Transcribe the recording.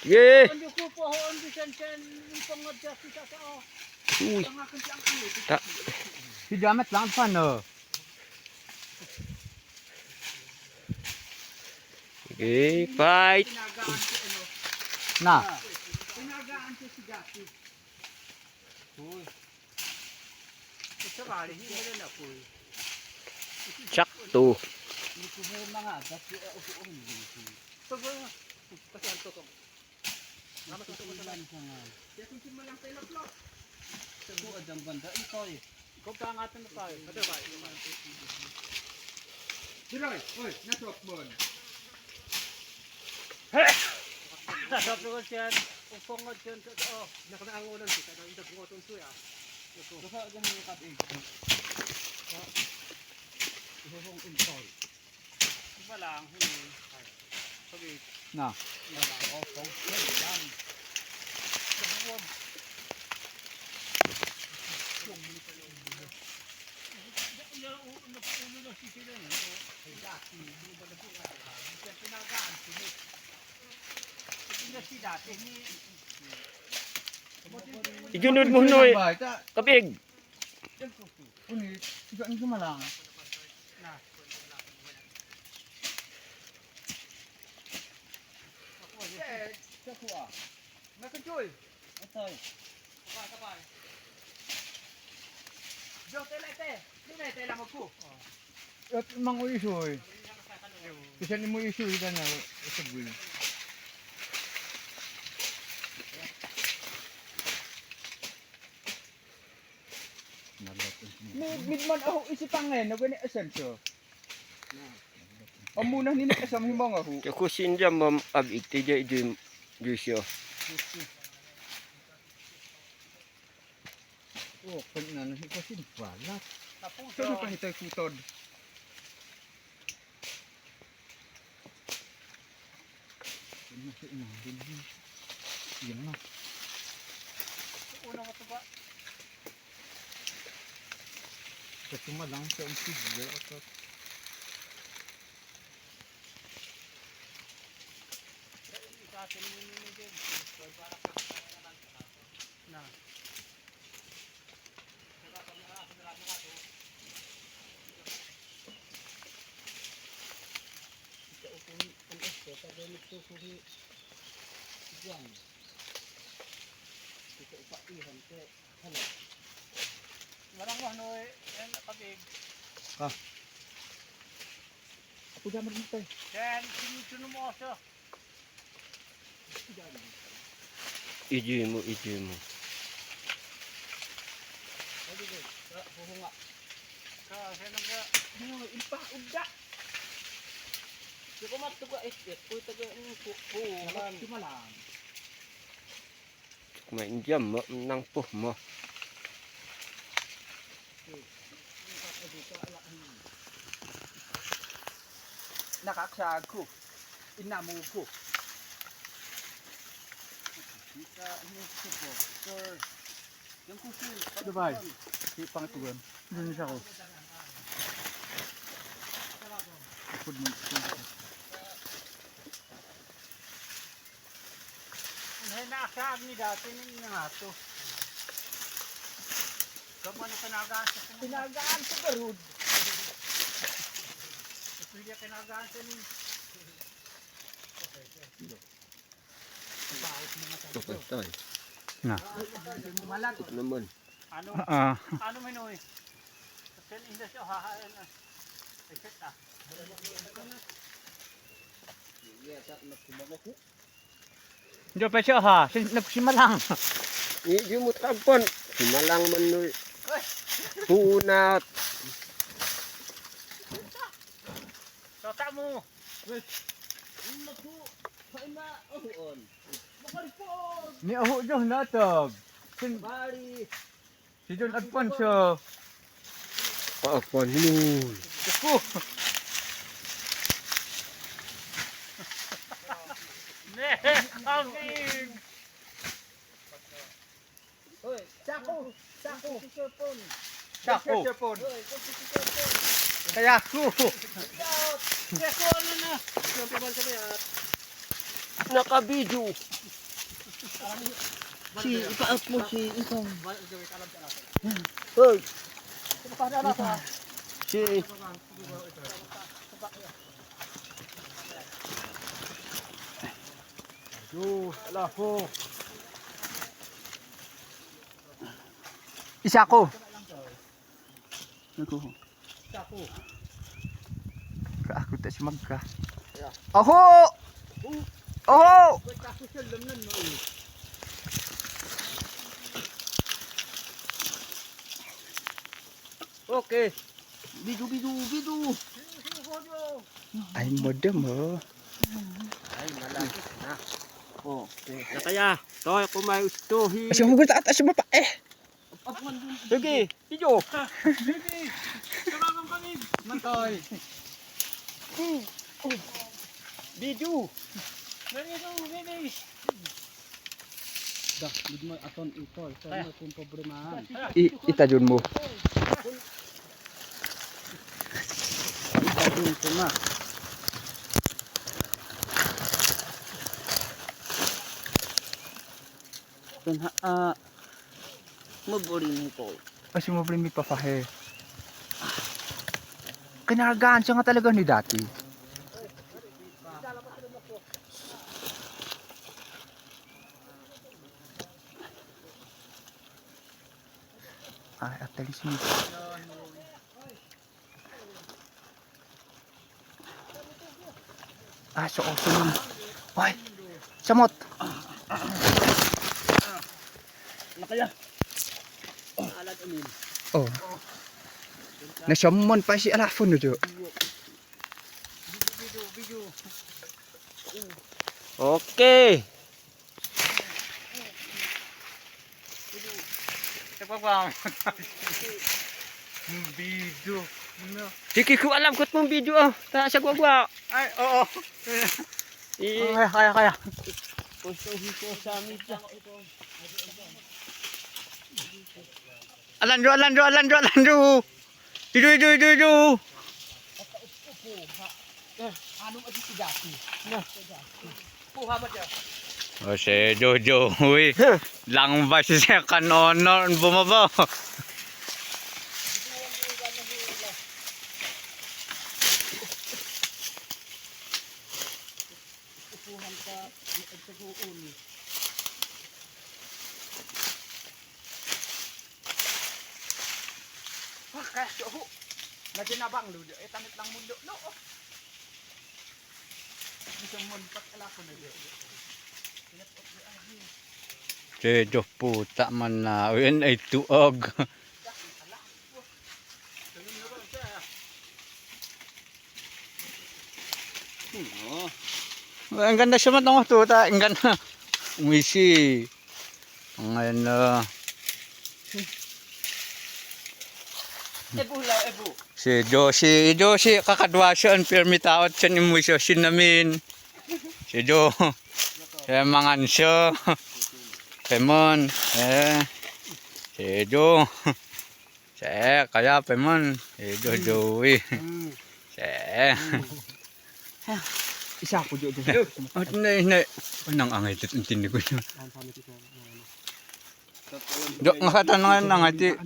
Ye. Ano ko po ho ang bisan-san yung pangadya sa sao. Uy. Ta. Si Jamet lang pa no. Okay, fight. Pinagaan si ano. Na. Pinagaan si Jackie. Uy. Ito bali, hindi mo na po. Sakto. Hindi ko mo mga dati usuon dito. Pag pasyan to. Namas ito mo sa nga. Kaya kung simulang tayo na Sabu adang banda ito eh. Kung pangatan na tayo. Kada ba? Diloy, oy, nasok bon. Nasok ko siya. Upongod siya. Oh, nakanaangunan siya. Kada yung dagungoton siya. Basta adang yung kabig. Ihong intoy. Iba lang. Sabi. Na. Iba lang. Oh, lang. Sabuan. Ijunod mo noy. Kabig. Uni, tidak ni malang. Sakwa. Nakajoy. Atay. Kapay. Jo telete. Sino tela mo ko? At mang uisoy. Kasi ni mo isoy ka na sabi. Midman ako isipangin, nagani asensyo. Amuna ni nakasam himang ako. Ako sinja mam abig tija ijun jusyo. Oh, pagnan si kasi balat. Tapos Sino pa hitay kutod? Yan na. una mo to ba? Kasi malang sa umpigyo at Ikatin mo nyo din. Para na. Marang wah noy, en kabig. ako damar mo tayo. Then sinusuno mo siya. Ijun mo, ijun mo. Buhunga. Kasi naga Ano, ipa uda. di ko matuga isip, puy taga po. Si malang. Mainjam mo nang puh mo. Nakaksag ko. Inamu ko. Kita ini ko. Sir. Yung kusin. Dubai. Si pangitugan. Doon siya ko. Food mo. Ay nakasag ni dati ning nga to. Kamu na kanagaan sa Pinagaan sa garud. Pwede kanagaan sa ning. Okay, tayo. Na. Malag. Ito naman. Ano? Ah. Ano minoy? Kasi hindi siya hahaan. Ay set Hindi pa siya ha. Nagsimalang. Ijun mo tagpon. Sumalang man noy. Punat. Tata mo. Ni aho jo natag. Si John Alfonso. Paapon mo. Ako. Ne, kabig. Hoy, sako. Sako. Hoy, Kaya ako. Kaya ko ano na. Yung pabal sa bayat. Nakabidyo. Si, ipa-out mo si ikaw. Hoy. Si, Ala po. isa ko. Ako ta si magka. Oho! Oho! Okay. Bidu. Ay, modem oh. Ay, malapit na. Okay. Na kaya, toy ako may ustuhi. Kasi hugot at asya pa eh. Sige, video. Mantoy. Video. Dah, bid mo aton ito. Ito na kung problemahan. Itajun mo. Itajun ko na. Mabuli nito. Kasi mo may papahe. Kinaragaan siya nga talaga ni dati. Ay, atalis mo. So nun. Ay, samot. Nakaya. Alat amin. Oh. Nasyamon pa si Alafon no, Jo. Okay. Video. Sige ko alam ko mong video ah. Ta sa gwagwa. Ay, oo. Kaya. Pusuhin ko sa media. Alandro. Idu. Anong adi si Jaki? O si Jojo, uy. Lang ba siya kanonon bumaba? Upuhan ka nagtaguon. Kaya siya naginabang ludo. Tanit lang mundo. No. Isang muntak alako na dyan. Jojo puta man na. Uyan ay tuog. Ang ganda siya man tuta. Ang ganda. Umisi. Ang ano. Ebu. Si Joshi kakadwa siya ang permit out siya ni Muisyo sinamin. Si Jo. Siya mangan siya. Pemon. Si Jo. Siya kaya Pemon. Si Joey. Siya. Isa ko Jojo. At na. Anong angay ito? Intindi ko siya. Do, ngakatanungan na nga ti.